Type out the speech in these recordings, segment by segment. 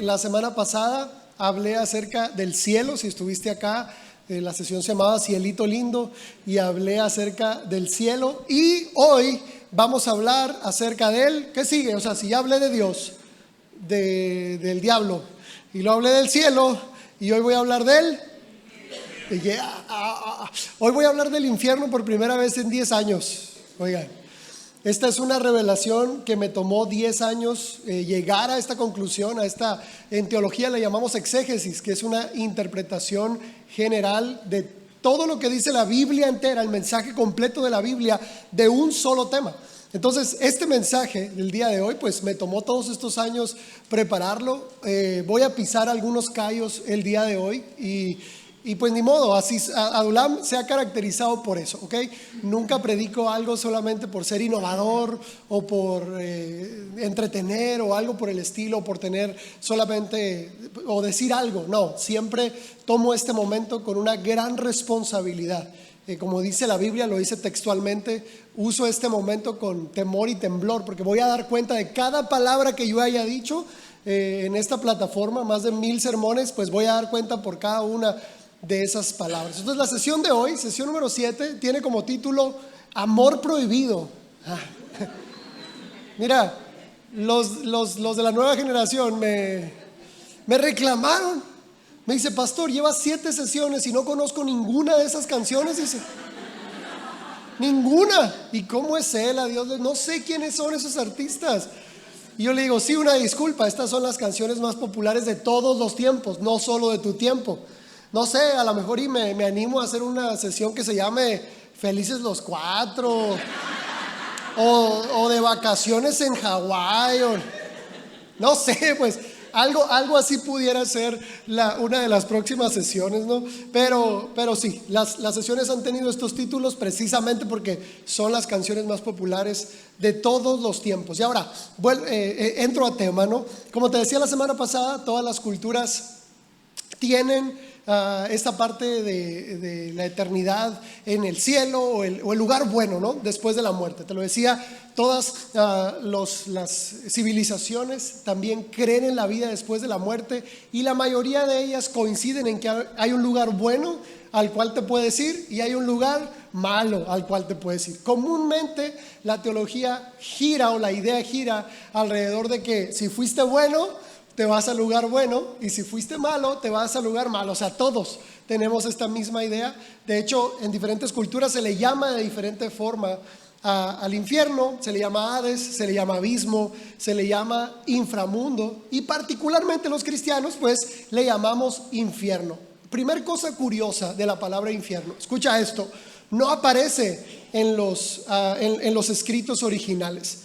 la semana pasada hablé acerca del cielo. Si estuviste acá, la sesión se llamaba Cielito Lindo y hablé acerca del cielo. Y hoy vamos a hablar acerca de él. ¿Qué sigue? O sea, si ya hablé de Dios, del diablo, y lo hablé del cielo, y hoy voy a hablar de él. Hoy voy a hablar del infierno por primera vez en 10 años. Oigan, esta es una revelación que me tomó 10 años llegar a esta conclusión, en teología le llamamos exégesis, que es una interpretación general de todo lo que dice la Biblia entera, el mensaje completo de la Biblia de un solo tema. Entonces, este mensaje del día de hoy, pues me tomó todos estos años prepararlo. Voy a pisar algunos callos el día de hoy y pues ni modo, así Adulam se ha caracterizado por eso, ¿ok? Nunca predico algo solamente por ser innovador o por entretener o algo por el estilo, por tener solamente o decir algo. No, siempre tomo este momento con una gran responsabilidad. Como dice la Biblia, lo dice textualmente, uso este momento con temor y temblor, porque voy a dar cuenta de cada palabra que yo haya dicho en esta plataforma, más de 1000 sermones, pues voy a dar cuenta por cada una de esas palabras. Entonces la sesión de hoy, sesión número 7, tiene como título Amor Prohibido. Mira, los de la nueva generación me reclamaron. Me dice, pastor, llevas 7 sesiones y no conozco ninguna de esas canciones. Dice, ninguna. ¿Y cómo es él? A Dios, no sé quiénes son esos artistas. Y yo le digo, sí, una disculpa, estas son las canciones más populares de todos los tiempos, no solo de tu tiempo. No sé, a lo mejor y me animo a hacer una sesión que se llame Felices los Cuatro o de vacaciones en Hawái, no sé, pues algo así pudiera ser una de las próximas sesiones, ¿no? Pero sí, las sesiones han tenido estos títulos precisamente porque son las canciones más populares de todos los tiempos. Y ahora, entro a tema, ¿no? Como te decía la semana pasada, todas las culturas tienen esta parte de la eternidad en el cielo o el lugar bueno, ¿no? Después de la muerte. Te lo decía, todas las civilizaciones también creen en la vida después de la muerte y la mayoría de ellas coinciden en que hay un lugar bueno al cual te puedes ir y hay un lugar malo al cual te puedes ir. Comúnmente la teología gira o la idea gira alrededor de que si fuiste bueno te vas al lugar bueno y si fuiste malo te vas al lugar malo. O sea, todos tenemos esta misma idea. De hecho, en diferentes culturas se le llama de diferente forma al infierno. Se le llama Hades, se le llama abismo, se le llama inframundo y particularmente los cristianos pues le llamamos infierno. Primer cosa curiosa de la palabra infierno, escucha esto, no aparece en los escritos originales.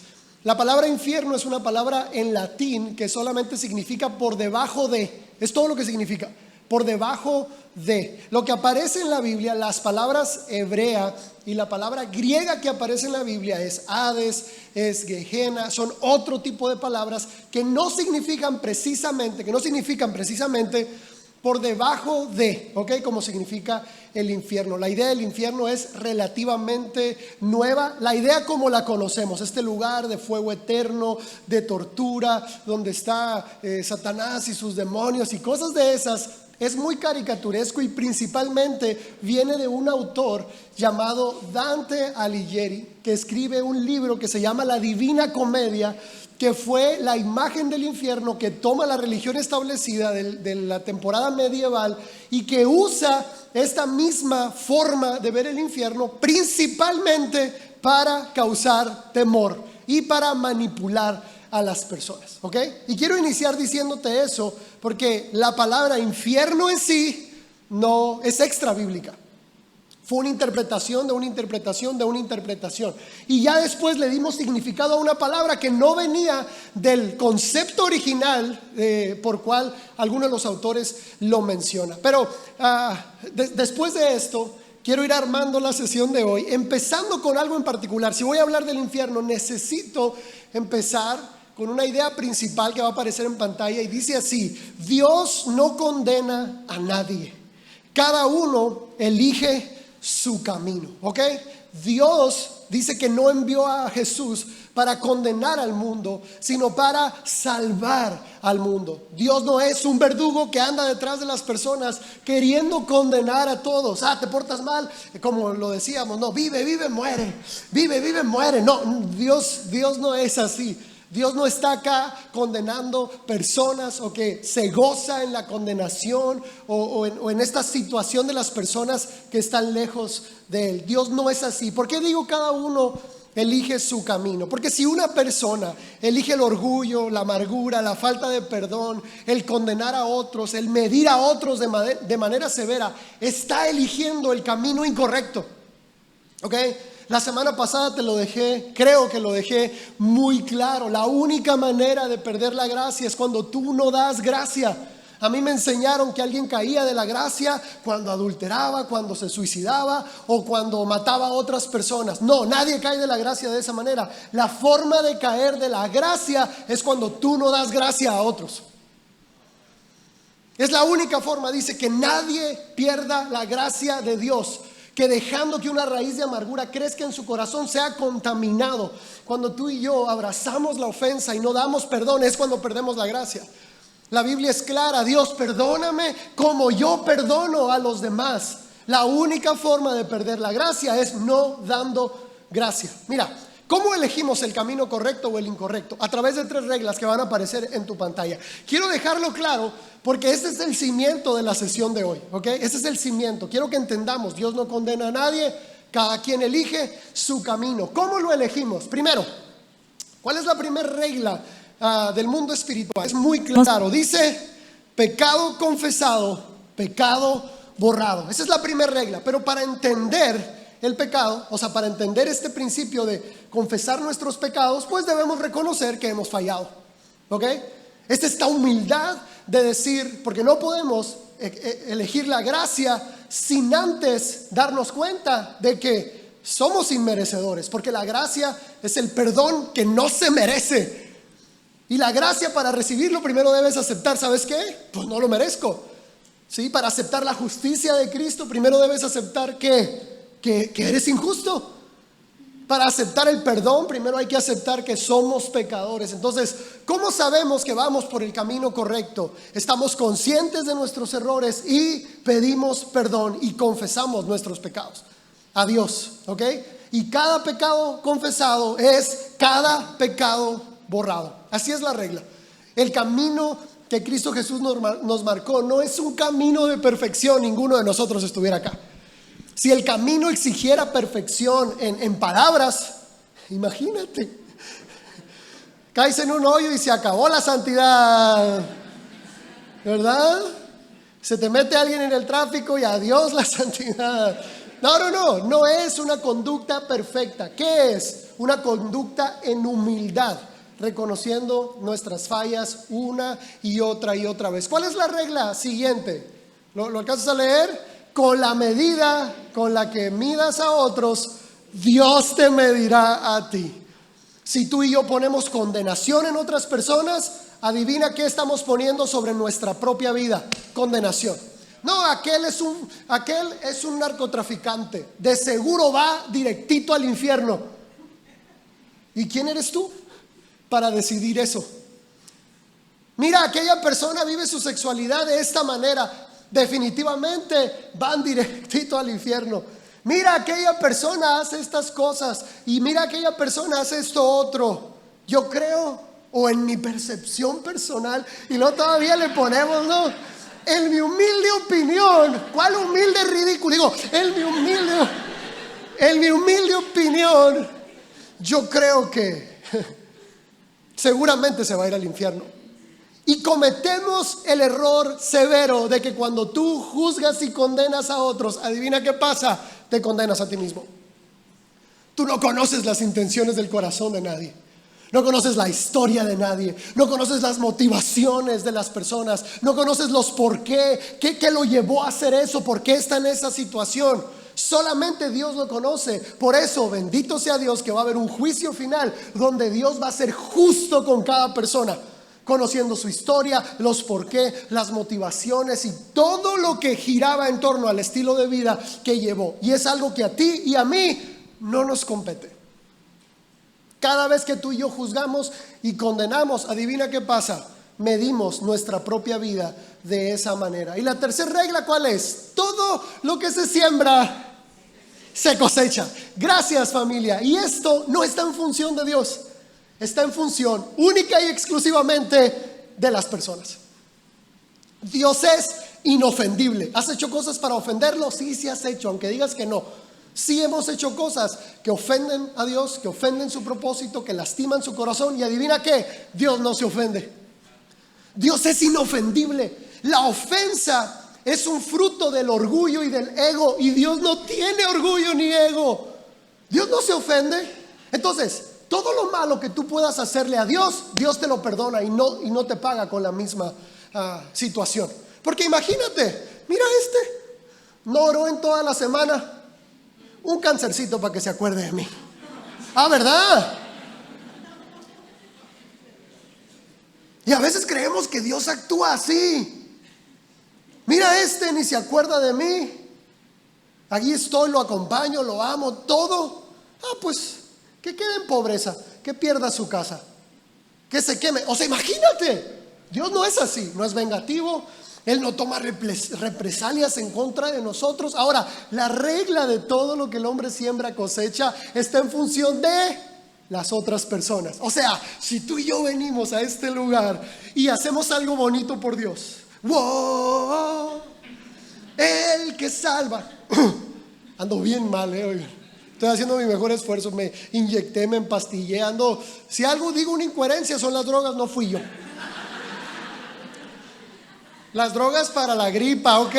La palabra infierno es una palabra en latín que solamente significa por debajo de, es todo lo que significa, por debajo de. Lo que aparece en la Biblia, las palabras hebrea y la palabra griega que aparece en la Biblia es Hades, es Gehenna, son otro tipo de palabras que no significan precisamente por debajo de, ¿ok? Como significa el infierno. La idea del infierno es relativamente nueva. La idea como la conocemos, este lugar de fuego eterno, de tortura, donde está Satanás y sus demonios y cosas de esas, es muy caricaturesco y principalmente viene de un autor llamado Dante Alighieri, que escribe un libro que se llama La Divina Comedia, que fue la imagen del infierno que toma la religión establecida de la temporada medieval y que usa esta misma forma de ver el infierno principalmente para causar temor y para manipular a las personas, ¿ok? Y quiero iniciar diciéndote eso porque la palabra infierno en sí no es extra bíblica. Fue una interpretación de una interpretación de una interpretación. Y ya después le dimos significado a una palabra que no venía del concepto original por cual alguno de los autores lo menciona. Pero después de esto, quiero ir armando la sesión de hoy, empezando con algo en particular. Si voy a hablar del infierno, necesito empezar con una idea principal que va a aparecer en pantalla y dice así: Dios no condena a nadie. Cada uno elige su camino, ¿ok? Dios dice que no envió a Jesús para condenar al mundo, sino para salvar al mundo. Dios no es un verdugo que anda detrás de las personas queriendo condenar a todos. Te portas mal, como lo decíamos, no, vive, muere. No, Dios no es así. Dios no está acá condenando personas o que se goza en la condenación o en esta situación de las personas que están lejos de Él. Dios no es así. ¿Por qué digo cada uno elige su camino? Porque si una persona elige el orgullo, la amargura, la falta de perdón, el condenar a otros, el medir a otros de manera severa, está eligiendo el camino incorrecto. ¿Ok? La semana pasada creo que lo dejé muy claro. La única manera de perder la gracia es cuando tú no das gracia. A mí me enseñaron que alguien caía de la gracia cuando adulteraba, cuando se suicidaba o cuando mataba a otras personas. No, nadie cae de la gracia de esa manera. La forma de caer de la gracia es cuando tú no das gracia a otros. Es la única forma. Dice que nadie pierda la gracia de Dios, que dejando que una raíz de amargura crezca en su corazón sea contaminado. Cuando tú y yo abrazamos la ofensa y no damos perdón, es cuando perdemos la gracia. La Biblia es clara: Dios, perdóname como yo perdono a los demás. La única forma de perder la gracia es no dando gracia. Mira, ¿cómo elegimos el camino correcto o el incorrecto? A través de 3 reglas que van a aparecer en tu pantalla. Quiero dejarlo claro porque este es el cimiento de la sesión de hoy, ¿ok? Este es el cimiento. Quiero que entendamos: Dios no condena a nadie, cada quien elige su camino. ¿Cómo lo elegimos? Primero, ¿cuál es la primera regla del mundo espiritual? Es muy claro. Dice: pecado confesado, pecado borrado. Esa es la primera regla. Pero para entender el pecado, o sea, para entender este principio de confesar nuestros pecados, pues debemos reconocer que hemos fallado, ¿ok? Es esta humildad de decir, porque no podemos elegir la gracia sin antes darnos cuenta de que somos inmerecedores, porque la gracia es el perdón que no se merece. Y la gracia, para recibirlo, primero debes aceptar, ¿sabes qué? Pues no lo merezco. ¿Sí? Para aceptar la justicia de Cristo, primero debes aceptar que eres injusto. Para aceptar el perdón, primero hay que aceptar que somos pecadores. Entonces, ¿cómo sabemos que vamos por el camino correcto? Estamos conscientes de nuestros errores y pedimos perdón y confesamos nuestros pecados a Dios, ¿ok? Y cada pecado confesado es cada pecado borrado. Así es la regla. El camino que Cristo Jesús nos marcó no es un camino de perfección. Ninguno de nosotros estuviera acá. Si el camino exigiera perfección en palabras, imagínate, caes en un hoyo y se acabó la santidad, ¿verdad? Se te mete alguien en el tráfico y adiós la santidad. No es una conducta perfecta. ¿Qué es? Una conducta en humildad, reconociendo nuestras fallas una y otra vez. ¿Cuál es la regla siguiente? ¿Lo alcanzas a leer? Con la medida con la que midas a otros, Dios te medirá a ti. Si tú y yo ponemos condenación en otras personas, adivina qué estamos poniendo sobre nuestra propia vida: condenación. No, aquel es un narcotraficante, de seguro va directito al infierno. ¿Y quién eres tú para decidir eso? Mira, aquella persona vive su sexualidad de esta manera, definitivamente van directito al infierno. Mira, aquella persona hace estas cosas y mira, aquella persona hace esto otro. Yo creo, o en mi percepción personal, y luego todavía le ponemos, ¿no? En mi humilde opinión. ¿Cuál humilde ridículo? Digo, en mi humilde opinión, yo creo que seguramente se va a ir al infierno. Y cometemos el error severo de que cuando tú juzgas y condenas a otros, adivina qué pasa: te condenas a ti mismo. Tú no conoces las intenciones del corazón de nadie, no conoces la historia de nadie, no conoces las motivaciones de las personas, no conoces los por qué lo llevó a hacer eso, por qué está en esa situación. Solamente Dios lo conoce. Por eso, bendito sea Dios, que va a haber un juicio final donde Dios va a ser justo con cada persona, conociendo su historia, los por qué, las motivaciones y todo lo que giraba en torno al estilo de vida que llevó. Y es algo que a ti y a mí no nos compete. Cada vez que tú y yo juzgamos y condenamos, adivina qué pasa. Medimos nuestra propia vida de esa manera. Y la tercera regla, ¿cuál es? Todo lo que se siembra se cosecha. Gracias, familia. Y esto no está en función de Dios, está en función única y exclusivamente de las personas. Dios es inofendible. ¿Has hecho cosas para ofenderlo? Sí, sí has hecho, aunque digas que no. Sí hemos hecho cosas que ofenden a Dios, que ofenden su propósito, que lastiman su corazón. Y adivina qué, Dios no se ofende. Dios es inofendible. La ofensa es un fruto del orgullo y del ego, y Dios no tiene orgullo ni ego. Dios no se ofende. Entonces, todo lo malo que tú puedas hacerle a Dios, Dios te lo perdona y no te paga con la misma situación. Porque imagínate, mira, no oró en toda la semana. Un cancercito para que se acuerde de mí. ¿Verdad? Y a veces creemos que Dios actúa así. Mira, ni se acuerda de mí. Aquí estoy, lo acompaño, lo amo, todo. Pues que quede en pobreza, que pierda su casa, que se queme. O sea, imagínate, Dios no es así, no es vengativo. Él no toma represalias en contra de nosotros. Ahora, la regla de todo lo que el hombre siembra cosecha está en función de las otras personas. O sea, si tú y yo venimos a este lugar y hacemos algo bonito por Dios, ¡wow! El que salva. Ando bien mal, oigan. Estoy haciendo mi mejor esfuerzo. Me inyecté, me empastillé, ando. Si algo digo una incoherencia, son las drogas, no fui yo. Las drogas para la gripa, ¿ok?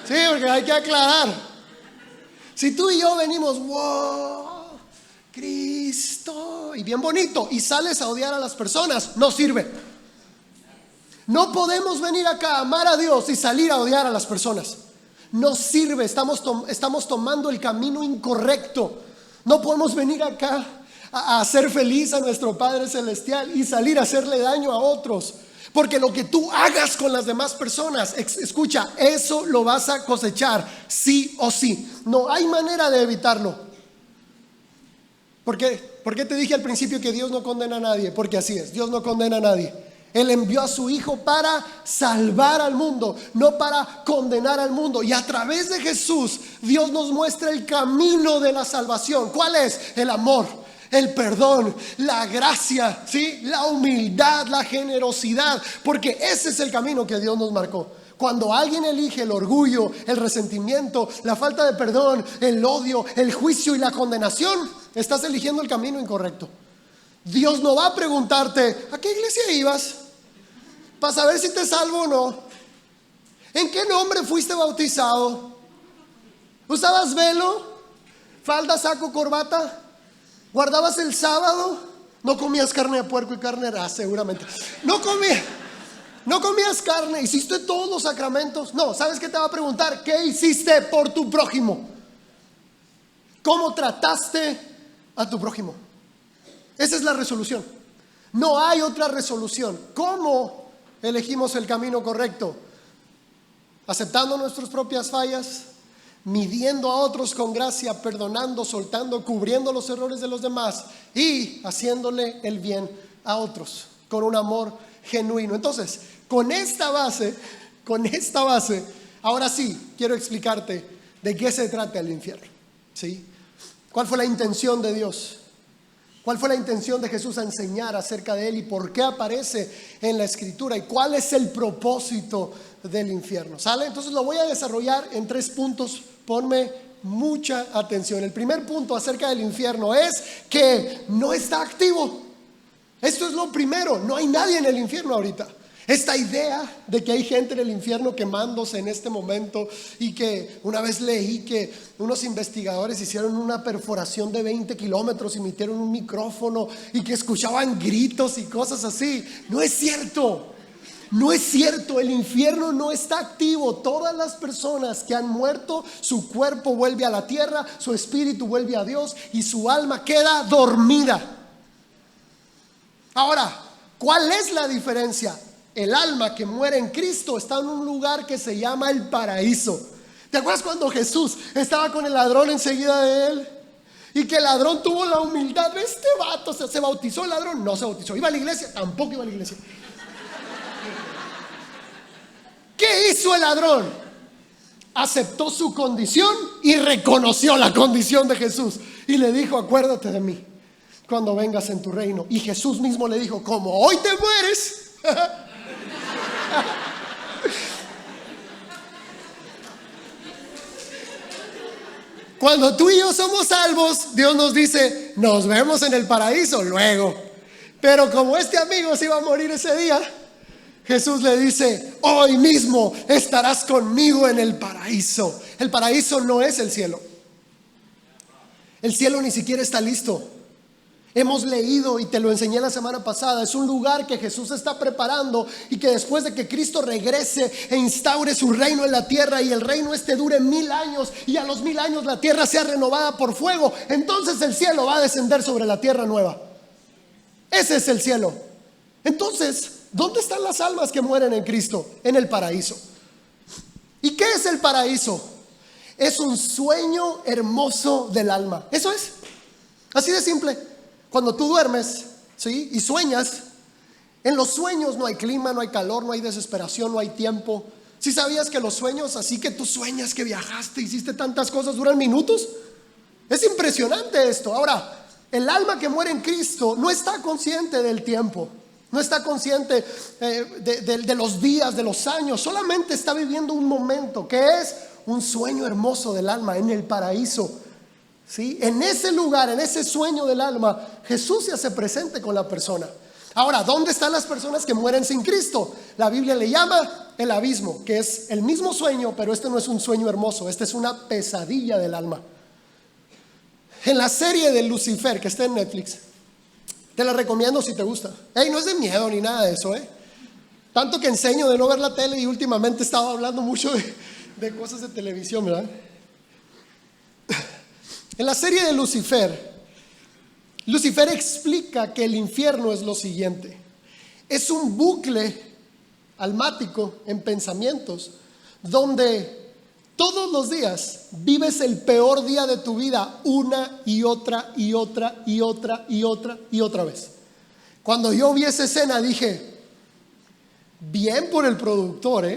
Sí, porque hay que aclarar. Si tú y yo venimos, wow, Cristo, y bien bonito, y sales a odiar a las personas, no sirve. No podemos venir acá a amar a Dios y salir a odiar a las personas. No sirve, estamos tomando el camino incorrecto. No podemos venir acá a hacer feliz a nuestro Padre Celestial y salir a hacerle daño a otros. Porque lo que tú hagas con las demás personas, escucha, eso lo vas a cosechar, sí o sí. No hay manera de evitarlo. ¿Por qué te dije al principio que Dios no condena a nadie? Porque así es, Dios no condena a nadie. Él envió a su Hijo para salvar al mundo, no para condenar al mundo. Y a través de Jesús, Dios nos muestra el camino de la salvación. ¿Cuál es? El amor, el perdón, la gracia, ¿sí? La humildad, la generosidad, porque ese es el camino que Dios nos marcó. Cuando alguien elige el orgullo, el resentimiento, la falta de perdón, el odio, el juicio y la condenación, estás eligiendo el camino incorrecto. Dios no va a preguntarte, ¿a qué iglesia ibas? Para saber si te salvo o no. ¿En qué nombre fuiste bautizado? ¿Usabas velo? ¿Falda, saco, corbata? ¿Guardabas el sábado? ¿No comías carne de puerco y carne de seguramente? ¿No comías carne? ¿Hiciste todos los sacramentos? No, ¿sabes qué te va a preguntar? ¿Qué hiciste por tu prójimo? ¿Cómo trataste a tu prójimo? Esa es la resolución. No hay otra resolución. ¿Cómo elegimos el camino correcto? Aceptando nuestras propias fallas, midiendo a otros con gracia, perdonando, soltando, cubriendo los errores de los demás y haciéndole el bien a otros con un amor genuino. Entonces, con esta base, ahora sí quiero explicarte de qué se trata el infierno, ¿sí? ¿Cuál fue la intención de Dios? ¿Cuál fue la intención de Jesús a enseñar acerca de él y por qué aparece en la escritura? ¿Y cuál es el propósito del infierno? ¿Sale? Entonces lo voy a desarrollar en 3 puntos. Ponme mucha atención. El primer punto acerca del infierno es que no está activo. Esto es lo primero. No hay nadie en el infierno ahorita. Esta idea de que hay gente en el infierno quemándose en este momento, y que una vez leí que unos investigadores hicieron una perforación de 20 kilómetros y metieron un micrófono y que escuchaban gritos y cosas así. No es cierto. No es cierto, el infierno no está activo. Todas las personas que han muerto, su cuerpo vuelve a la tierra, su espíritu vuelve a Dios y su alma queda dormida. Ahora, ¿cuál es la diferencia? El alma que muere en Cristo está en un lugar que se llama el paraíso. ¿Te acuerdas cuando Jesús estaba con el ladrón enseguida de él? Y que el ladrón tuvo la humildad de este vato. ¿Se bautizó el ladrón? No se bautizó. ¿Iba a la iglesia? Tampoco iba a la iglesia. ¿Qué hizo el ladrón? Aceptó su condición y reconoció la condición de Jesús. Y le dijo: acuérdate de mí cuando vengas en tu reino. Y Jesús mismo le dijo: como hoy te mueres. Cuando tú y yo somos salvos, Dios nos dice: nos vemos en el paraíso luego. Pero como este amigo se iba a morir ese día, Jesús le dice: hoy mismo estarás conmigo en el paraíso. El paraíso no es el cielo. El cielo ni siquiera está listo. Hemos leído, y te lo enseñé la semana pasada, es un lugar que Jesús está preparando, y que después de que Cristo regrese e instaure su reino en la tierra, y el reino dure 1000 años, y a los 1000 años la tierra sea renovada por fuego, entonces el cielo va a descender sobre la tierra nueva. Ese es el cielo. Entonces, ¿dónde están las almas que mueren en Cristo? En el paraíso. ¿Y qué es el paraíso? Es un sueño hermoso del alma. Eso es. Así de simple. Cuando tú duermes, ¿sí?, y sueñas, en los sueños no hay clima, no hay calor, no hay desesperación, no hay tiempo. ¿Sí sabías que los sueños, así que tú sueñas que viajaste, hiciste tantas cosas, duran minutos? Es impresionante esto. Ahora, el alma que muere en Cristo no está consciente del tiempo, no está consciente de los días, de los años. Solamente está viviendo un momento que es un sueño hermoso del alma en el paraíso. ¿Sí? En ese lugar, en ese sueño del alma, Jesús se hace presente con la persona. Ahora, ¿dónde están las personas que mueren sin Cristo? La Biblia le llama el abismo, que es el mismo sueño, pero este no es un sueño hermoso, este es una pesadilla del alma. En la serie de Lucifer, que está en Netflix, te la recomiendo si te gusta. No es de miedo ni nada de eso, Tanto que enseño de no ver la tele, y últimamente estaba hablando mucho de cosas de televisión, ¿verdad? En la serie de Lucifer, Lucifer explica que el infierno es lo siguiente: es un bucle almático en pensamientos, donde todos los días vives el peor día de tu vida una y otra y otra y otra y otra y otra vez. Cuando yo vi esa escena dije: bien por el productor,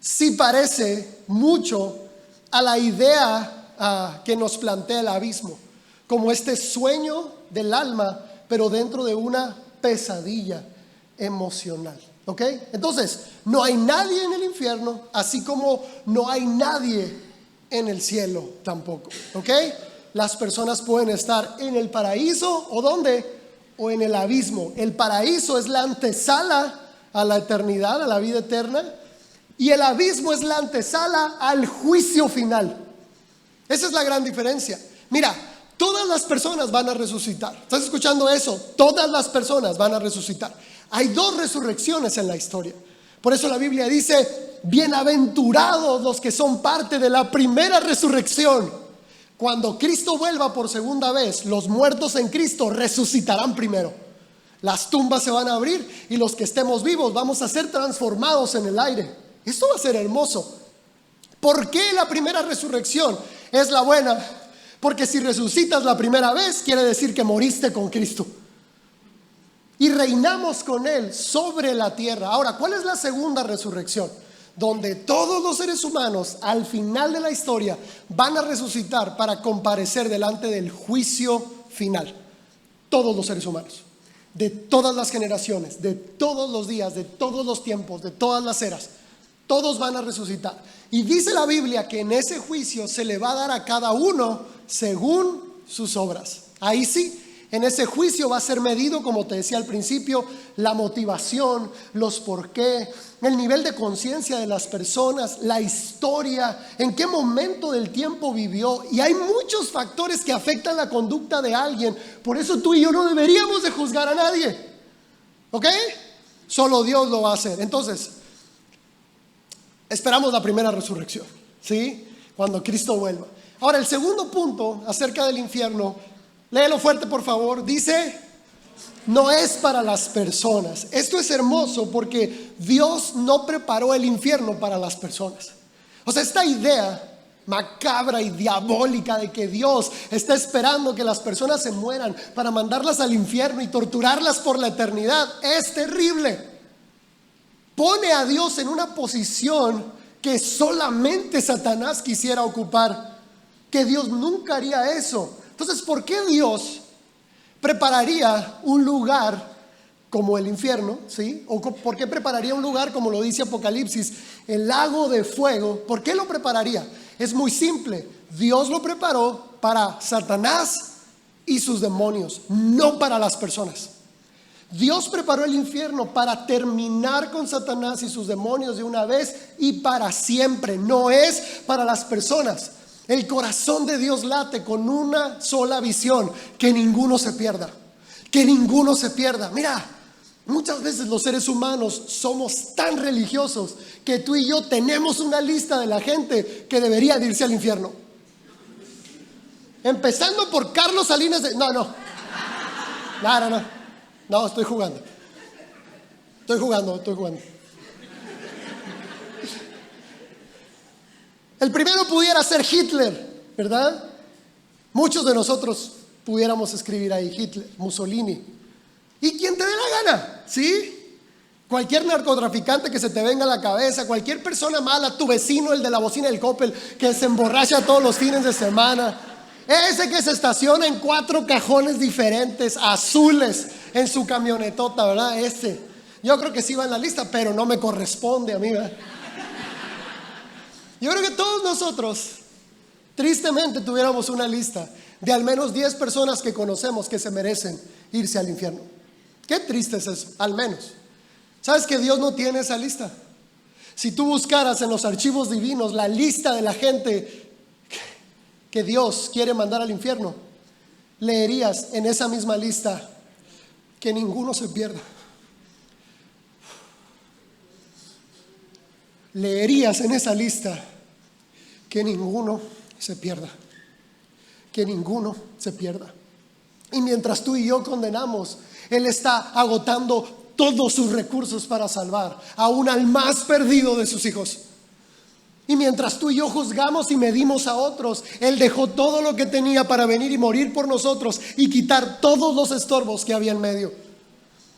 sí parece mucho a la idea que nos plantea el abismo, como este sueño del alma, pero dentro de una pesadilla emocional. ¿Ok? Entonces, no hay nadie en el infierno, así como no hay nadie en el cielo tampoco. ¿Ok? Las personas pueden estar en el paraíso, ¿o dónde? O en el abismo. El paraíso es la antesala a la eternidad, a la vida eterna, y el abismo es la antesala al juicio final. Esa es la gran diferencia. Mira, todas las personas van a resucitar. ¿Estás escuchando eso? Todas las personas van a resucitar. Hay 2 resurrecciones en la historia. Por eso la Biblia dice: bienaventurados los que son parte de la primera resurrección. Cuando Cristo vuelva por segunda vez, los muertos en Cristo resucitarán primero. Las tumbas se van a abrir, y los que estemos vivos vamos a ser transformados en el aire. Esto va a ser hermoso. ¿Por qué la primera resurrección es la buena? Porque si resucitas la primera vez, quiere decir que moriste con Cristo y reinamos con Él sobre la tierra. Ahora, ¿cuál es la segunda resurrección? Donde todos los seres humanos al final de la historia van a resucitar para comparecer delante del juicio final. Todos los seres humanos, de todas las generaciones, de todos los días, de todos los tiempos, de todas las eras, todos van a resucitar. Y dice la Biblia que en ese juicio se le va a dar a cada uno según sus obras. Ahí sí, en ese juicio va a ser medido, como te decía al principio, la motivación, los por qué, el nivel de conciencia de las personas, la historia, en qué momento del tiempo vivió. Y hay muchos factores que afectan la conducta de alguien. Por eso tú y yo no deberíamos de juzgar a nadie. ¿Ok? Solo Dios lo va a hacer. Entonces, esperamos la primera resurrección, ¿sí? Cuando Cristo vuelva. Ahora, el segundo punto acerca del infierno, léelo fuerte por favor, dice: no es para las personas. Esto es hermoso porque Dios no preparó el infierno para las personas. O sea, esta idea macabra y diabólica de que Dios está esperando que las personas se mueran para mandarlas al infierno y torturarlas por la eternidad es terrible. Pone a Dios en una posición que solamente Satanás quisiera ocupar, que Dios nunca haría eso. Entonces, ¿por qué Dios prepararía un lugar como el infierno? ¿Sí? ¿O por qué prepararía un lugar como lo dice Apocalipsis, el lago de fuego? ¿Por qué lo prepararía? Es muy simple. Dios lo preparó para Satanás y sus demonios, no para las personas. Dios preparó el infierno para terminar con Satanás y sus demonios de una vez y para siempre. No es para las personas. El corazón de Dios late con una sola visión: que ninguno se pierda. Que ninguno se pierda. Mira, muchas veces los seres humanos somos tan religiosos que tú y yo tenemos una lista de la gente que debería de irse al infierno. Empezando por Carlos Salinas de... No, estoy jugando. El primero pudiera ser Hitler, ¿verdad? Muchos de nosotros pudiéramos escribir ahí Hitler, Mussolini. ¿Y quién te dé la gana? ¿Sí? Cualquier narcotraficante que se te venga a la cabeza, cualquier persona mala, tu vecino, el de la bocina del Coppel, que se emborracha todos los fines de semana, ese que se estaciona en 4 cajones diferentes, azules, en su camionetota, ¿verdad? Ese, yo creo que sí va en la lista, pero no me corresponde a mí, ¿verdad? Yo creo que todos nosotros, tristemente, tuviéramos una lista de al menos 10 personas que conocemos que se merecen irse al infierno. Qué triste es eso, al menos. ¿Sabes que Dios no tiene esa lista? Si tú buscaras en los archivos divinos la lista de la gente que Dios quiere mandar al infierno, leerías en esa misma lista: que ninguno se pierda. Leerías en esa lista: que ninguno se pierda. Que ninguno se pierda. Y mientras tú y yo condenamos, Él está agotando todos sus recursos para salvar aún al más perdido de sus hijos. Y mientras tú y yo juzgamos y medimos a otros, Él dejó todo lo que tenía para venir y morir por nosotros y quitar todos los estorbos que había en medio.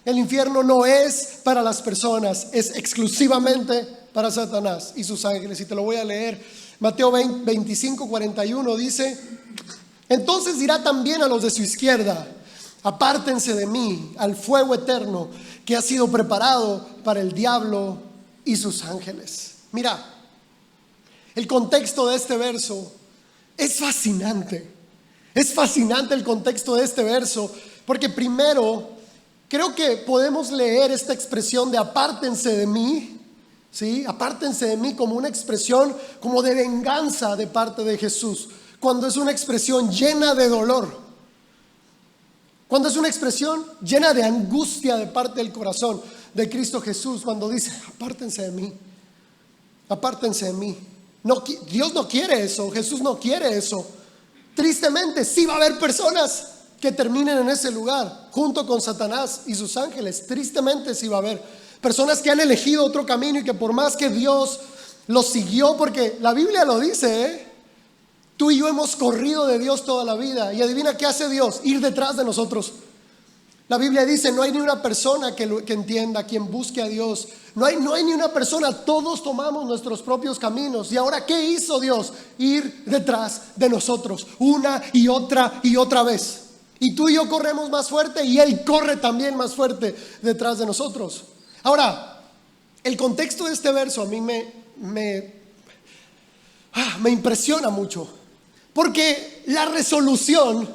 El infierno no es para las personas, es exclusivamente para Satanás y sus ángeles. Y te lo voy a leer. Mateo 25:41 dice: entonces dirá también a los de su izquierda: apártense de mí al fuego eterno que ha sido preparado para el diablo y sus ángeles. Mira, el contexto de este verso es fascinante. Es fascinante el contexto de este verso, porque primero creo que podemos leer esta expresión de apártense de mí, ¿sí? Apártense de mí como una expresión como de venganza de parte de Jesús, cuando es una expresión llena de dolor, cuando es una expresión llena de angustia de parte del corazón de Cristo Jesús, cuando dice: apártense de mí, apártense de mí. No, Dios no quiere eso, Jesús no quiere eso. Tristemente sí va a haber personas que terminen en ese lugar junto con Satanás y sus ángeles. Tristemente sí va a haber personas que han elegido otro camino y que por más que Dios los siguió, porque la Biblia lo dice, tú y yo hemos corrido de Dios toda la vida, y adivina qué hace Dios: ir detrás de nosotros. La Biblia dice: no hay ni una persona que entienda, quien busque a Dios. No hay ni una persona, todos tomamos nuestros propios caminos. Y ahora, ¿qué hizo Dios? Ir detrás de nosotros una y otra vez. Y tú y yo corremos más fuerte, y Él corre también más fuerte detrás de nosotros. Ahora, el contexto de este verso a mí me impresiona mucho, porque la resolución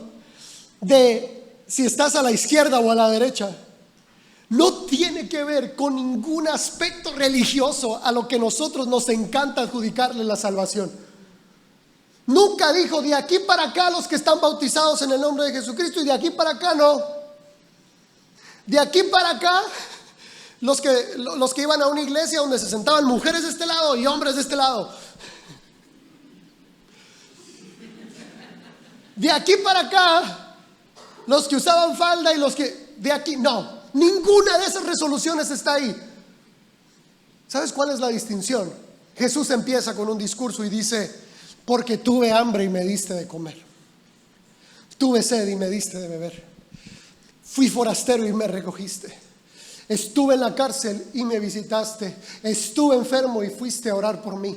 de si estás a la izquierda o a la derecha no tiene que ver con ningún aspecto religioso a lo que nosotros nos encanta adjudicarle la salvación. Nunca dijo: de aquí para acá los que están bautizados en el nombre de Jesucristo, y de aquí para acá no. De aquí para acá los que iban a una iglesia donde se sentaban mujeres de este lado y hombres de este lado. De aquí para acá los que usaban falda y los que... de aquí, no, ninguna de esas resoluciones está ahí. ¿Sabes cuál es la distinción? Jesús empieza con un discurso y dice: Porque tuve hambre y me diste de comer. Tuve sed y me diste de beber. Fui forastero y me recogiste. Estuve en la cárcel y me visitaste. Estuve enfermo y fuiste a orar por mí.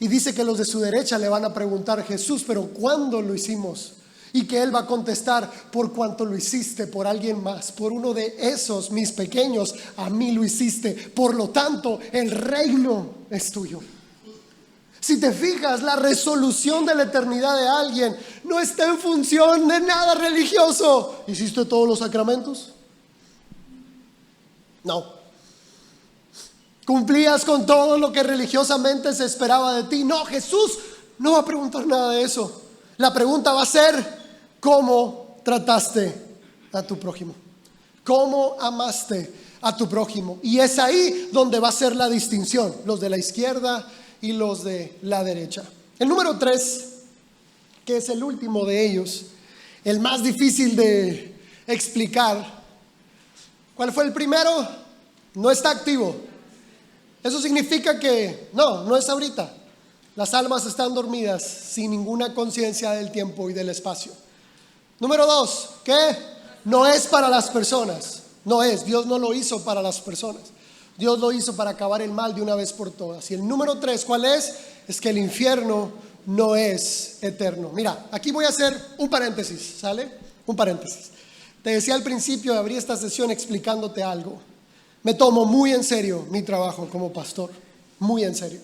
Y dice que los de su derecha le van a preguntar: Jesús, ¿pero cuándo lo hicimos? Y que él va a contestar: por cuanto lo hiciste por alguien más, por uno de esos mis pequeños, a mí lo hiciste. Por lo tanto, el reino es tuyo. Si te fijas, la resolución de la eternidad de alguien no está en función de nada religioso. ¿Hiciste todos los sacramentos? No. ¿Cumplías con todo lo que religiosamente se esperaba de ti? No, Jesús no va a preguntar nada de eso. La pregunta va a ser: ¿cómo trataste a tu prójimo? ¿Cómo amaste a tu prójimo? Y es ahí donde va a ser la distinción, los de la izquierda y los de la derecha. El número 3, que es el último de ellos, el más difícil de explicar. ¿Cuál fue el primero? No está activo. Eso significa que no es ahorita. Las almas están dormidas sin ninguna conciencia del tiempo y del espacio. Número 2, ¿qué? No es para las personas. No es, Dios no lo hizo para las personas. Dios lo hizo para acabar el mal de una vez por todas. Y el número 3, ¿cuál es? Es que el infierno no es eterno. Mira, aquí voy a hacer un paréntesis, ¿sale? Un paréntesis. Te decía al principio, abrí esta sesión explicándote algo. Me tomo muy en serio mi trabajo como pastor, muy en serio.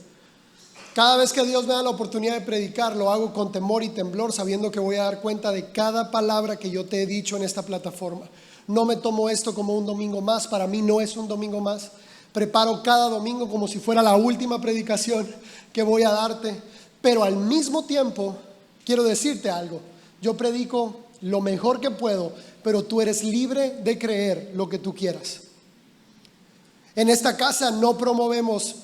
Cada vez que Dios me da la oportunidad de predicar, lo hago con temor y temblor, sabiendo que voy a dar cuenta de cada palabra que yo te he dicho en esta plataforma. No me tomo esto como un domingo más, para mí no es un domingo más. Preparo cada domingo como si fuera la última predicación que voy a darte, pero al mismo tiempo quiero decirte algo. Yo predico lo mejor que puedo, pero tú eres libre de creer lo que tú quieras. En esta casa no promovemos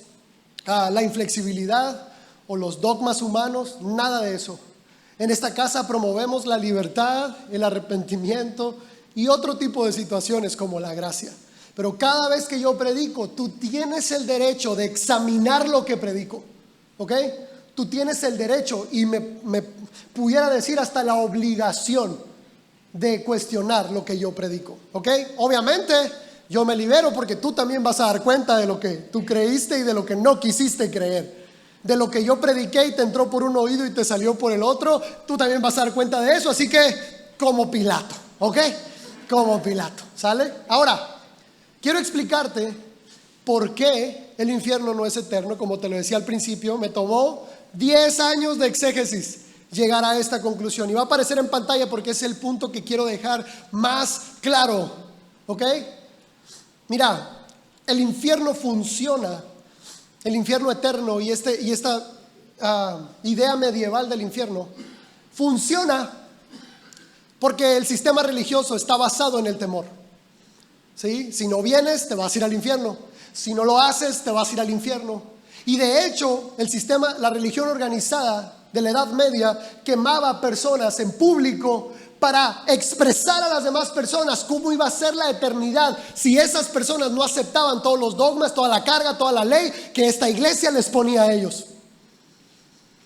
la inflexibilidad o los dogmas humanos, nada de eso. En esta casa promovemos la libertad, el arrepentimiento y otro tipo de situaciones como la gracia. Pero cada vez que yo predico, tú tienes el derecho de examinar lo que predico, ¿ok? Tú tienes el derecho y me pudiera decir hasta la obligación de cuestionar lo que yo predico, ¿ok? Obviamente yo me libero porque tú también vas a dar cuenta de lo que tú creíste y de lo que no quisiste creer. De lo que yo prediqué y te entró por un oído y te salió por el otro, tú también vas a dar cuenta de eso. Así que como Pilato, ¿ok? Como Pilato, ¿sale? Ahora, quiero explicarte por qué el infierno no es eterno. Como te lo decía al principio, me tomó 10 años de exégesis llegar a esta conclusión. Y va a aparecer en pantalla porque es el punto que quiero dejar más claro, ¿ok? Mira, el infierno funciona, el infierno eterno y esta idea medieval del infierno funciona porque el sistema religioso está basado en el temor. ¿Sí? Si no vienes, te vas a ir al infierno. Si no lo haces, te vas a ir al infierno. Y de hecho, la religión organizada de la Edad Media quemaba a personas en público para expresar a las demás personas cómo iba a ser la eternidad si esas personas no aceptaban todos los dogmas, toda la carga, toda la ley que esta iglesia les ponía a ellos.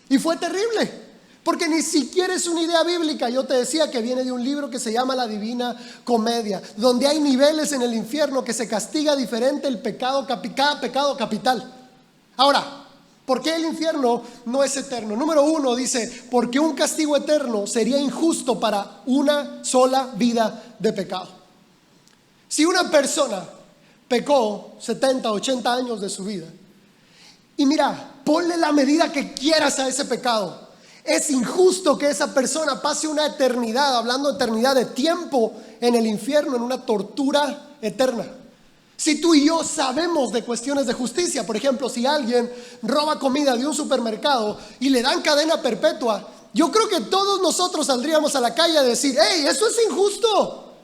Y fue terrible, porque ni siquiera es una idea bíblica. Yo te decía que viene de un libro que se llama La Divina Comedia, donde hay niveles en el infierno que se castiga diferente el pecado, cada pecado capital. Ahora, ¿por qué el infierno no es eterno? Número 1 dice, porque un castigo eterno sería injusto para una sola vida de pecado. Si una persona pecó 70, 80 años de su vida, y mira, ponle la medida que quieras a ese pecado, es injusto que esa persona pase una eternidad, hablando de eternidad de tiempo, en el infierno, en una tortura eterna. Si tú y yo sabemos de cuestiones de justicia, por ejemplo, si alguien roba comida de un supermercado y le dan cadena perpetua, yo creo que todos nosotros saldríamos a la calle a decir: ¡hey, eso es injusto!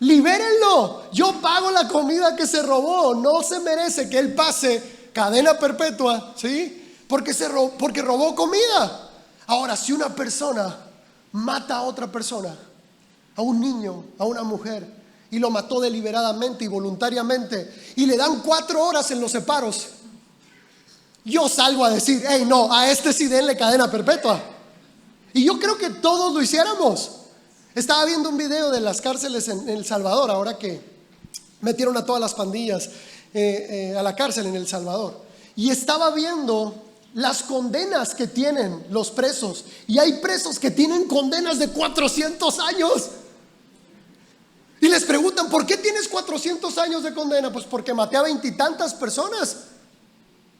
¡Libérenlo! Yo pago la comida que se robó, no se merece que él pase cadena perpetua, ¿sí? Porque robó comida. Ahora, si una persona mata a otra persona, a un niño, a una mujer, y lo mató deliberadamente y voluntariamente, y le dan 4 horas en los separos, yo salgo a decir, hey, no, a este sí denle cadena perpetua. Y yo creo que todos lo hiciéramos. Estaba viendo un video de las cárceles en El Salvador, ahora que metieron a todas las pandillas a la cárcel en El Salvador. Y estaba viendo las condenas que tienen los presos. Y hay presos que tienen condenas de 400 años. Y les preguntan, ¿por qué tienes 400 años de condena? Pues porque maté a 20 y tantas personas.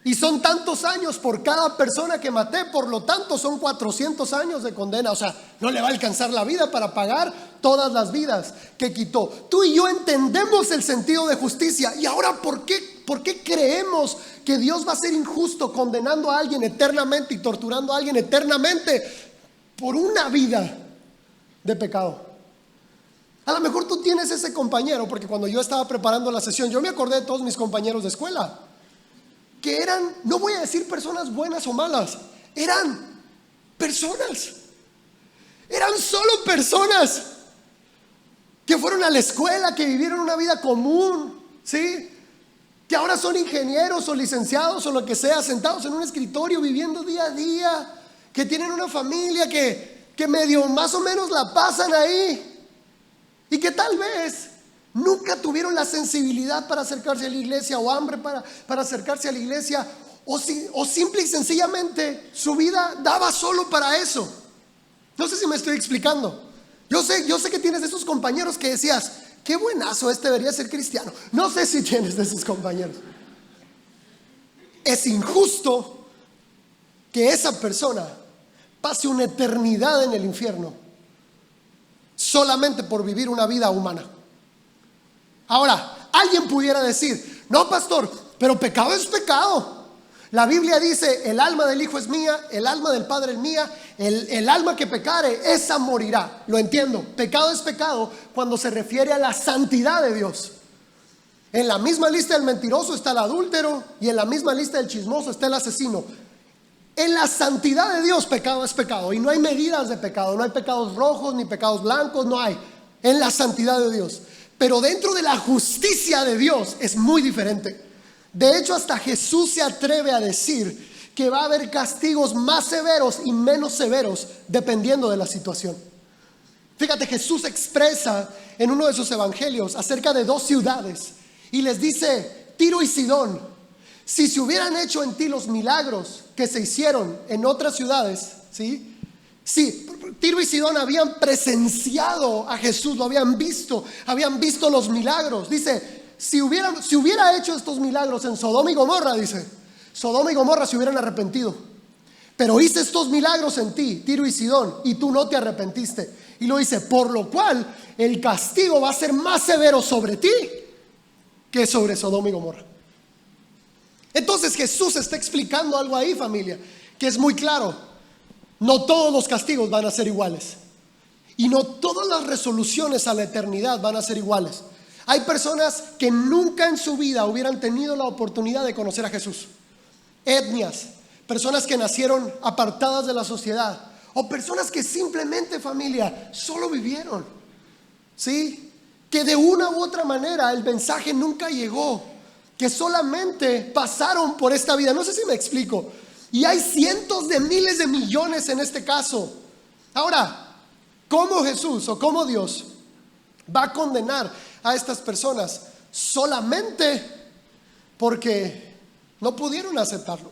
Y son tantos años por cada persona que maté, por lo tanto son 400 años de condena. O sea, no le va a alcanzar la vida para pagar todas las vidas que quitó. Tú y yo entendemos el sentido de justicia. Y ahora, ¿por qué creemos que Dios va a ser injusto condenando a alguien eternamente y torturando a alguien eternamente por una vida de pecado? A lo mejor tú tienes ese compañero, porque cuando yo estaba preparando la sesión, yo me acordé de todos mis compañeros de escuela, que eran, no voy a decir personas buenas o malas, eran personas, eran solo personas que fueron a la escuela, que vivieron una vida común, ¿sí? Que ahora son ingenieros o licenciados o lo que sea, sentados en un escritorio viviendo día a día, que tienen una familia que medio más o menos la pasan ahí, y que tal vez nunca tuvieron la sensibilidad para acercarse a la iglesia, o hambre para acercarse a la iglesia, o simple y sencillamente su vida daba solo para eso. No sé si me estoy explicando. Yo sé que tienes de esos compañeros que decías, qué buenazo, este debería ser cristiano. No sé si tienes de esos compañeros. Es injusto que esa persona pase una eternidad en el infierno solamente por vivir una vida humana. Ahora, alguien pudiera decir, no, pastor, pero pecado es pecado. La Biblia dice, el alma del hijo es mía, el alma del padre es mía, el alma que pecare, esa morirá. Lo entiendo, pecado es pecado cuando se refiere a la santidad de Dios. En la misma lista del mentiroso está el adúltero, y en la misma lista del chismoso está el asesino. En la santidad de Dios, pecado es pecado, y no hay medidas de pecado, no hay pecados rojos ni pecados blancos, no hay. En la santidad de Dios. Pero dentro de la justicia de Dios es muy diferente. De hecho, hasta Jesús se atreve a decir que va a haber castigos más severos y menos severos dependiendo de la situación. Fíjate, Jesús expresa en uno de sus evangelios acerca de dos ciudades y les dice, Tiro y Sidón, si se hubieran hecho en ti los milagros que se hicieron en otras ciudades, ¿sí? Sí, Tiro y Sidón habían presenciado a Jesús, lo habían visto los milagros. Dice, si hubiera hecho estos milagros en Sodoma y Gomorra, dice, Sodoma y Gomorra se hubieran arrepentido. Pero hice estos milagros en ti, Tiro y Sidón, y tú no te arrepentiste. Y lo dice, por lo cual el castigo va a ser más severo sobre ti que sobre Sodoma y Gomorra. Entonces Jesús está explicando algo ahí, familia, que es muy claro. No todos los castigos van a ser iguales, y no todas las resoluciones a la eternidad van a ser iguales. Hay personas que nunca en su vida hubieran tenido la oportunidad de conocer a Jesús. Etnias, personas que nacieron apartadas de la sociedad, o personas que simplemente, familia, solo vivieron, ¿sí? Que de una u otra manera el mensaje nunca llegó, que solamente pasaron por esta vida. No sé si me explico. Y hay cientos de miles de millones en este caso. Ahora, ¿cómo Jesús o cómo Dios va a condenar a estas personas? Solamente porque no pudieron aceptarlo,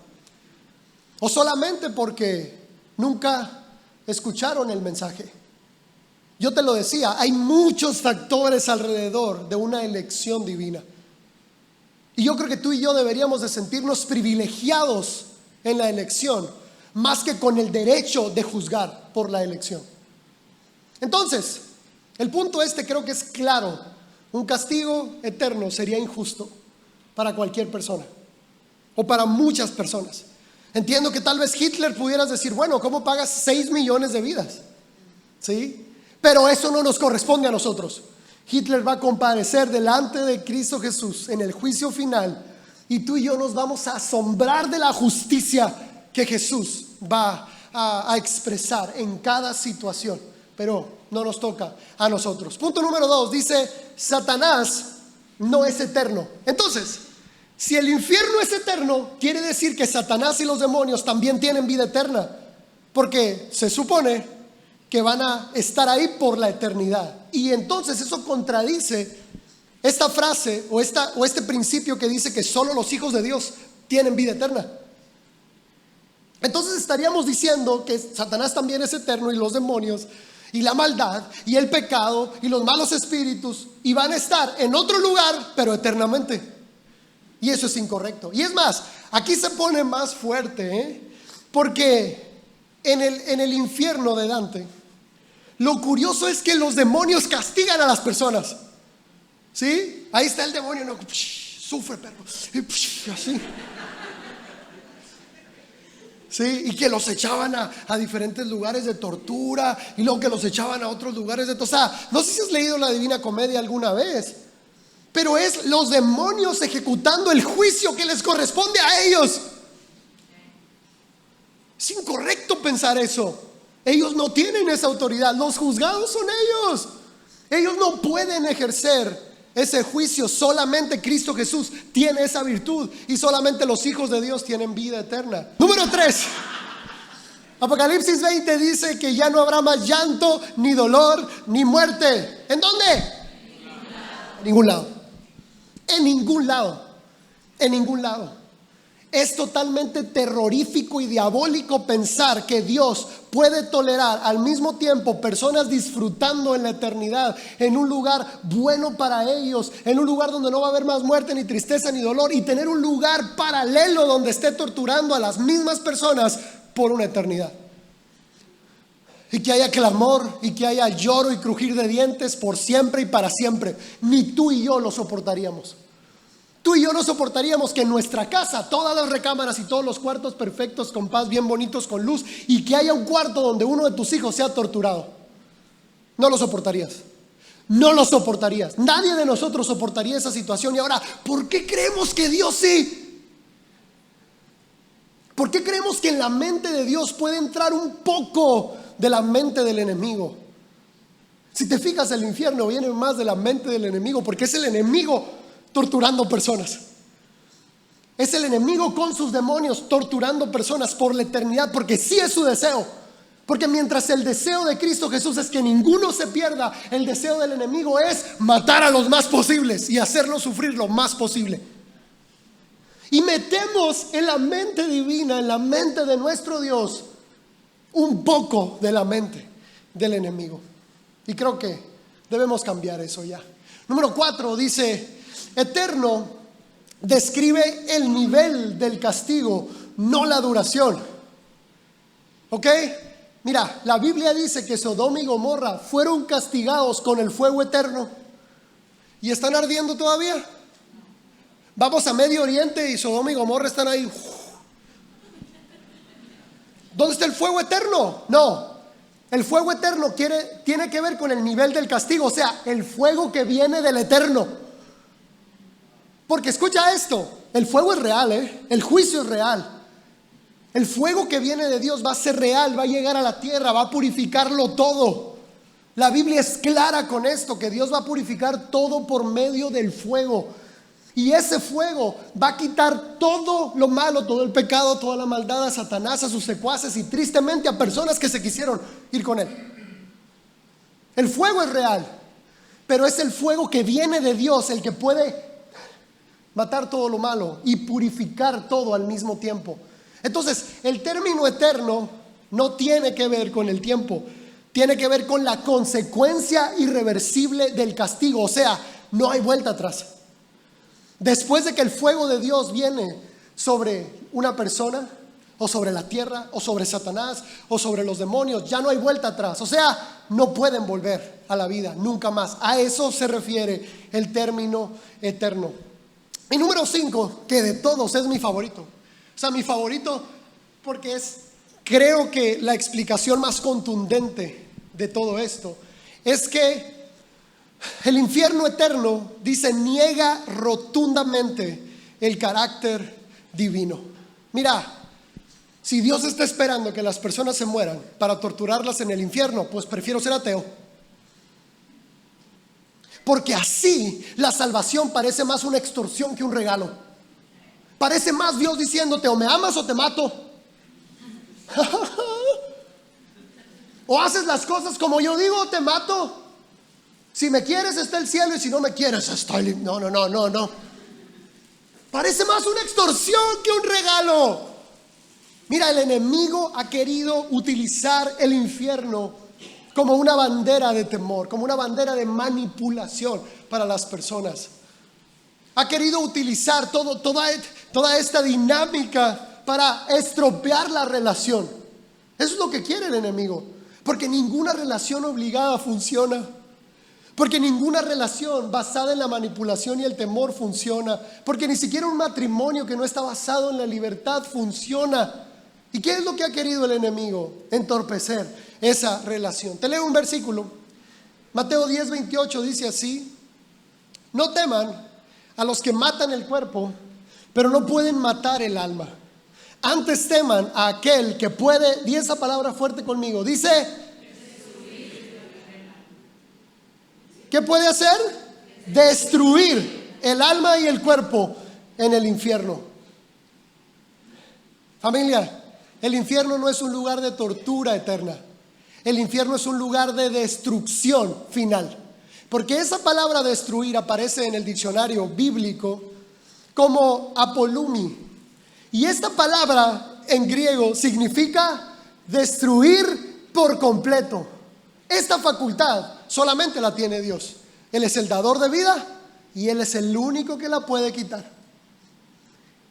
o solamente porque nunca escucharon el mensaje. Yo te lo decía, hay muchos factores alrededor de una elección divina. Y yo creo que tú y yo deberíamos de sentirnos privilegiados en la elección, más que con el derecho de juzgar por la elección. Entonces, el punto creo que es claro. Un castigo eterno sería injusto para cualquier persona, o para muchas personas. Entiendo que tal vez Hitler pudieras decir, bueno, ¿cómo pagas 6 millones de vidas? ¿Sí? Pero eso no nos corresponde a nosotros. Hitler va a comparecer delante de Cristo Jesús en el juicio final, y tú y yo nos vamos a asombrar de la justicia que Jesús va a expresar en cada situación. Pero no nos toca a nosotros. Punto número 2, dice, Satanás no es eterno. Entonces, Si el infierno es eterno, quiere decir que Satanás y los demonios también tienen vida eterna, porque se supone que van a estar ahí por la eternidad. Y entonces eso contradice esta frase o este principio que dice que solo los hijos de Dios tienen vida eterna. Entonces estaríamos diciendo que Satanás también es eterno, y los demonios y la maldad y el pecado y los malos espíritus, y van a estar en otro lugar pero eternamente. Y eso es incorrecto. Y es más, aquí se pone más fuerte, porque en el infierno de Dante, lo curioso es que los demonios castigan a las personas. ¿Sí? Ahí está el demonio, ¿no? Sufre, perro. Así. Sí, y que los echaban a diferentes lugares de tortura, y luego que los echaban a otros lugares de... O sea, no sé si has leído la Divina Comedia alguna vez, pero es los demonios ejecutando el juicio que les corresponde a ellos. Es incorrecto pensar eso. Ellos no tienen esa autoridad. Los juzgados son ellos. Ellos no pueden ejercer ese juicio. Solamente Cristo Jesús tiene esa virtud, y solamente los hijos de Dios tienen vida eterna. Número 3. Apocalipsis 20 dice que ya no habrá más llanto, ni dolor, ni muerte. ¿En dónde? En ningún lado. En ningún lado. En ningún lado. Es totalmente terrorífico y diabólico pensar que Dios puede tolerar al mismo tiempo personas disfrutando en la eternidad, en un lugar bueno para ellos, en un lugar donde no va a haber más muerte, ni tristeza, ni dolor, y tener un lugar paralelo donde esté torturando a las mismas personas por una eternidad. Y que haya clamor, y que haya lloro y crujir de dientes por siempre y para siempre. Ni tú y yo lo soportaríamos. Tú y yo no soportaríamos que en nuestra casa todas las recámaras y todos los cuartos perfectos, con paz, bien bonitos, con luz, y que haya un cuarto donde uno de tus hijos sea torturado. No lo soportarías. No lo soportarías. Nadie de nosotros soportaría esa situación. Y ahora, ¿por qué creemos que Dios sí? ¿Por qué creemos que en la mente de Dios puede entrar un poco de la mente del enemigo? Si te fijas, el infierno viene más de la mente del enemigo, porque es el enemigo torturando personas. Es el enemigo con sus demonios torturando personas por la eternidad, porque sí es su deseo. Porque mientras el deseo de Cristo Jesús es que ninguno se pierda, el deseo del enemigo es matar a los más posibles y hacerlos sufrir lo más posible. Y metemos en la mente divina, en la mente de nuestro Dios, un poco de la mente del enemigo. Y creo que debemos cambiar eso ya. Número 4 dice: eterno describe el nivel del castigo, no la duración. ¿Ok? Mira, la Biblia dice que Sodoma y Gomorra fueron castigados con el fuego eterno, y están ardiendo todavía. Vamos a Medio Oriente y Sodoma y Gomorra están ahí. ¿Dónde está el fuego eterno? No, el fuego eterno tiene que ver con el nivel del castigo, o sea, el fuego que viene del eterno. Porque escucha esto, el fuego es real, el juicio es real. El fuego que viene de Dios va a ser real, va a llegar a la tierra, va a purificarlo todo. La Biblia es clara con esto, que Dios va a purificar todo por medio del fuego. Y ese fuego va a quitar todo lo malo, todo el pecado, toda la maldad a Satanás, a sus secuaces y tristemente a personas que se quisieron ir con él. El fuego es real, pero es el fuego que viene de Dios el que puede matar todo lo malo y purificar todo al mismo tiempo. Entonces, el término eterno no tiene que ver con el tiempo, tiene que ver con la consecuencia irreversible del castigo. O sea, no hay vuelta atrás. Después de que el fuego de Dios viene sobre una persona, o sobre la tierra, o sobre Satanás, o sobre los demonios, ya no hay vuelta atrás. O sea, no pueden volver a la vida nunca más. A eso se refiere el término eterno. Y número 5, que de todos es mi favorito. O sea, mi favorito porque creo que la explicación más contundente de todo esto es que el infierno eterno, dice, niega rotundamente el carácter divino. Mira, si Dios está esperando que las personas se mueran para torturarlas en el infierno, pues prefiero ser ateo. Porque así la salvación parece más una extorsión que un regalo. Parece más Dios diciéndote: o me amas o te mato. O haces las cosas como yo digo o te mato. Si me quieres está el cielo, y si no me quieres está el... No. Parece más una extorsión que un regalo. Mira, el enemigo ha querido utilizar el infierno como una bandera de temor, como una bandera de manipulación para las personas. Ha querido utilizar toda esta dinámica para estropear la relación. Eso es lo que quiere el enemigo, porque ninguna relación obligada funciona. Porque ninguna relación basada en la manipulación y el temor funciona. Porque ni siquiera un matrimonio que no está basado en la libertad funciona. ¿Y qué es lo que ha querido el enemigo? Entorpecer esa relación. Te leo un versículo. Mateo 10:28 dice así: no teman a los que matan el cuerpo, pero no pueden matar el alma. Antes teman a aquel que puede, di esa palabra fuerte conmigo, dice... ¿Qué puede hacer? Destruir el alma y el cuerpo en el infierno. Familia, el infierno no es un lugar de tortura eterna. El infierno es un lugar de destrucción final. Porque esa palabra destruir aparece en el diccionario bíblico como apolumi. Y esta palabra en griego significa destruir por completo. Esta facultad solamente la tiene Dios. Él es el dador de vida y Él es el único que la puede quitar.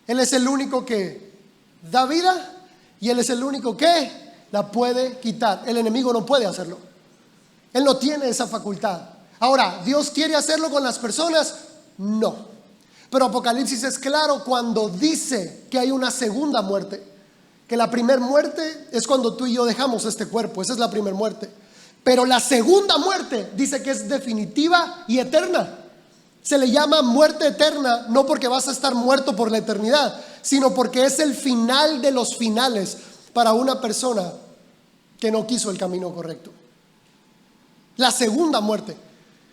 Él es el único que da vida y Él es el único que la puede quitar. El enemigo no puede hacerlo. Él no tiene esa facultad. Ahora, ¿Dios quiere hacerlo con las personas? No. Pero Apocalipsis es claro cuando dice que hay una segunda muerte. Que la primera muerte es cuando tú y yo dejamos este cuerpo. Esa es la primera muerte. Pero la segunda muerte dice que es definitiva y eterna. Se le llama muerte eterna no porque vas a estar muerto por la eternidad, sino porque es el final de los finales para una persona que no quiso el camino correcto. La segunda muerte.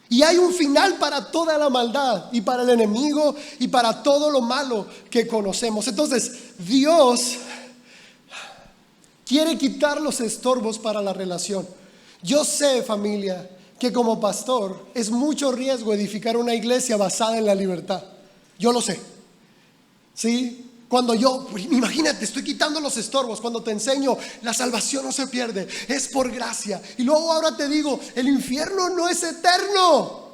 Y hay un final para toda la maldad y para el enemigo y para todo lo malo que conocemos. Entonces, Dios quiere quitar los estorbos para la relación. Yo sé, familia, que como pastor es mucho riesgo edificar una iglesia basada en la libertad. Yo lo sé. ¿Sí? Cuando imagínate, estoy quitando los estorbos. Cuando te enseño, la salvación no se pierde, es por gracia. Y luego ahora te digo, el infierno no es eterno.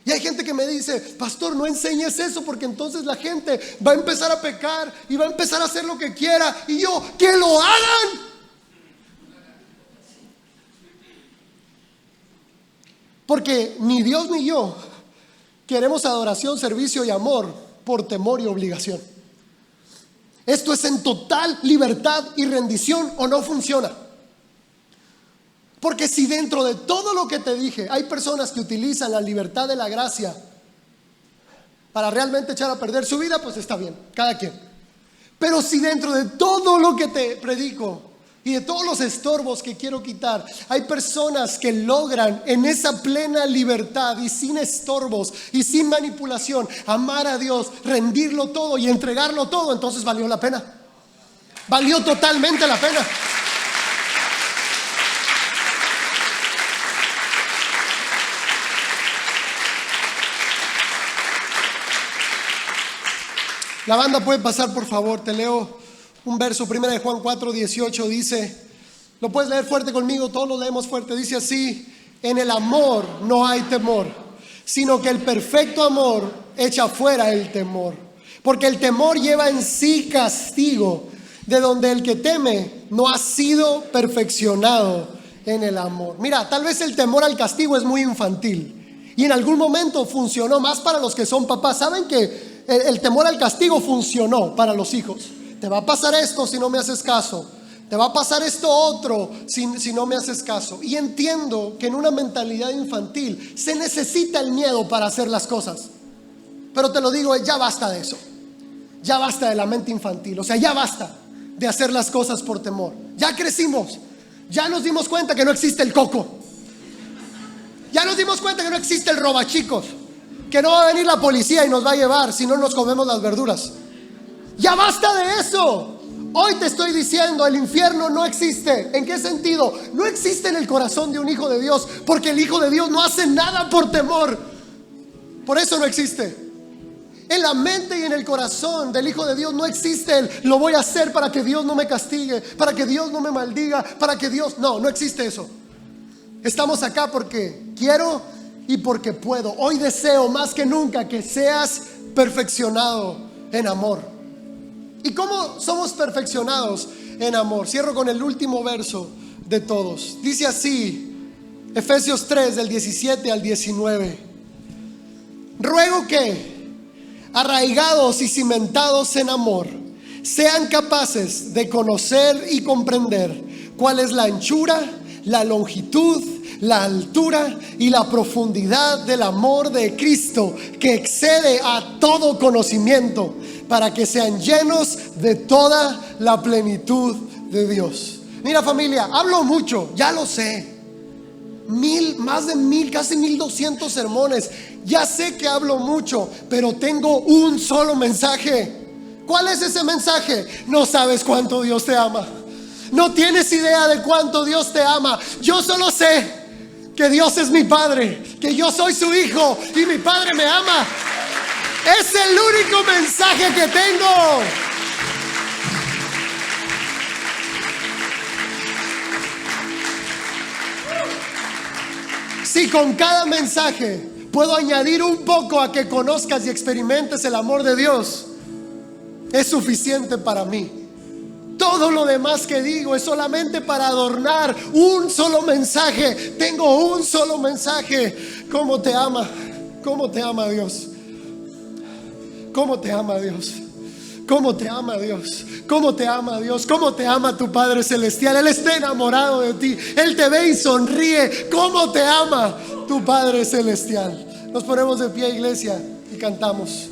Y hay gente que me dice: pastor, no enseñes eso, porque entonces la gente va a empezar a pecar y va a empezar a hacer lo que quiera. Y yo, ¡que lo hagan! Porque ni Dios ni yo queremos adoración, servicio y amor por temor y obligación. Esto es en total libertad y rendición o no funciona. Porque si dentro de todo lo que te dije hay personas que utilizan la libertad de la gracia para realmente echar a perder su vida, pues está bien, cada quien. Pero si dentro de todo lo que te predico y de todos los estorbos que quiero quitar, hay personas que logran en esa plena libertad y sin estorbos y sin manipulación amar a Dios, rendirlo todo y entregarlo todo, entonces valió la pena. Valió totalmente la pena. La banda puede pasar, por favor. Te leo un verso, 1 de Juan 4:18 dice, lo puedes leer fuerte conmigo, todos lo leemos fuerte, dice así: en el amor no hay temor, sino que el perfecto amor echa fuera el temor, porque el temor lleva en sí castigo, de donde el que teme no ha sido perfeccionado en el amor. Mira, tal vez el temor al castigo es muy infantil y en algún momento funcionó más para los que son papás. Saben que el temor al castigo funcionó para los hijos. Te va a pasar esto si no me haces caso. Te va a pasar esto otro si no me haces caso. Y entiendo que en una mentalidad infantil se necesita el miedo para hacer las cosas. Pero te lo digo, ya basta de eso. Ya basta de la mente infantil. O sea, ya basta de hacer las cosas por temor. Ya crecimos. Ya nos dimos cuenta que no existe el coco. Ya nos dimos cuenta que no existe el robachicos. Que no va a venir la policía y nos va a llevar si no nos comemos las verduras. Ya basta de eso. Hoy te estoy diciendo, el infierno no existe. ¿En qué sentido? No existe en el corazón de un hijo de Dios, porque el hijo de Dios no hace nada por temor. Por eso no existe. En la mente y en el corazón del hijo de Dios no existe el lo voy a hacer para que Dios no me castigue, para que Dios no me maldiga, para que Dios... No existe eso. Estamos acá porque quiero y porque puedo. Hoy deseo más que nunca que seas perfeccionado en amor. ¿Y cómo somos perfeccionados en amor? Cierro con el último verso de todos. Dice así, Efesios 3 del 17 al 19. Ruego que, arraigados y cimentados en amor, sean capaces de conocer y comprender cuál es la anchura, la longitud, la altura y la profundidad del amor de Cristo, que excede a todo conocimiento, para que sean llenos de toda la plenitud de Dios. Mira, familia, hablo mucho, ya lo sé. Más de 1000, casi 1200 sermones. Ya sé que hablo mucho, pero tengo un solo mensaje. ¿Cuál es ese mensaje? No sabes cuánto Dios te ama. No tienes idea de cuánto Dios te ama. Yo solo sé que Dios es mi Padre, que yo soy su hijo y mi Padre me ama. Es el único mensaje que tengo. Si con cada mensaje puedo añadir un poco a que conozcas y experimentes el amor de Dios, es suficiente para mí. Todo lo demás que digo es solamente para adornar un solo mensaje. Tengo un solo mensaje. ¿Cómo te ama? ¿Cómo te ama Dios? ¿Cómo te ama Dios? ¿Cómo te ama Dios? ¿Cómo te ama Dios? ¿Cómo te ama tu Padre Celestial? Él está enamorado de ti. Él te ve y sonríe. ¿Cómo te ama tu Padre Celestial? Nos ponemos de pie, iglesia, y cantamos.